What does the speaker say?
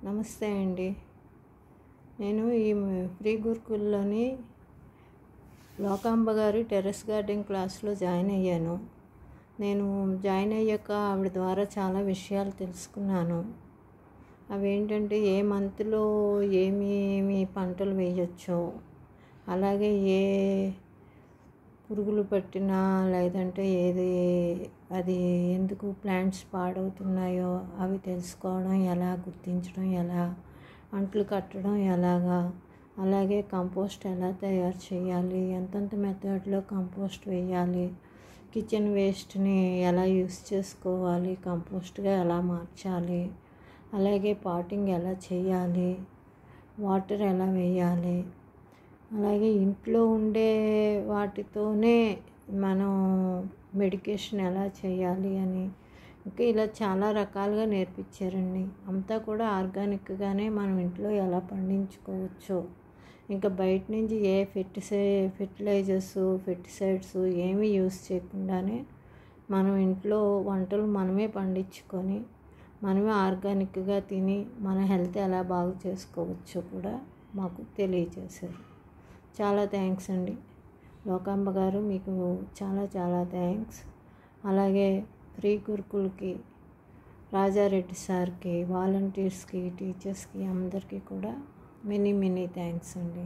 నమస్తే అండి. నేను ఈ ప్రీ గురుకుల్లోని లోకాంబ గారి టెర్రస్ గార్డెన్ క్లాస్లో జాయిన్ అయ్యాను. నేను జాయిన్ అయ్యాక ఆవిడ ద్వారా చాలా విషయాలు తెలుసుకున్నాను. అవేంటంటే ఏ మంత్లో ఏమేమి పంటలు వేయచ్చో, అలాగే ఏ పురుగులు పట్టినా లేదంటే అది ఎందుకు ప్లాంట్స్ పాడవుతున్నాయో అవి తెలుసుకోవడం ఎలా, గుర్తించడం ఎలా, అంట్లు కట్టడం ఎలాగా, అలాగే కంపోస్ట్ ఎలా తయారు చేయాలి, ఎంతెంత మెథడ్లో కంపోస్ట్ వేయాలి, కిచెన్ వేస్ట్ని ఎలా యూస్ చేసుకోవాలి, కంపోస్ట్గా ఎలా మార్చాలి, అలాగే పాటింగ్ ఎలా చేయాలి, వాటర్ ఎలా వేయాలి, అలాగే ఇంట్లో ఉండే వాటితోనే మనం మెడికేషన్ ఎలా చేయాలి అని ఇంకా ఇలా చాలా రకాలుగా నేర్పించారండి. అంతా కూడా ఆర్గానిక్గానే మనం ఇంట్లో ఎలా పండించుకోవచ్చో, ఇంకా బయట నుంచి ఏ ఫెర్టిలైజర్స్ పెస్టిసైడ్స్ ఏమీ యూస్ చేయకుండానే మనం ఇంట్లో వంటలు మనమే పండించుకొని మనమే ఆర్గానిక్గా తిని మన హెల్త్ ఎలా బాగు చేసుకోవచ్చో కూడా మాకు తెలియజేశారు. చాలా థ్యాంక్స్ అండి లోకాంబ గారు, మీకు చాలా చాలా థ్యాంక్స్. అలాగే ప్రీ గురుకుల్కి రాజారెడ్డి సార్కి, వాలంటీర్స్కి, టీచర్స్కి అందరికీ కూడా మెనీ థ్యాంక్స్ అండి.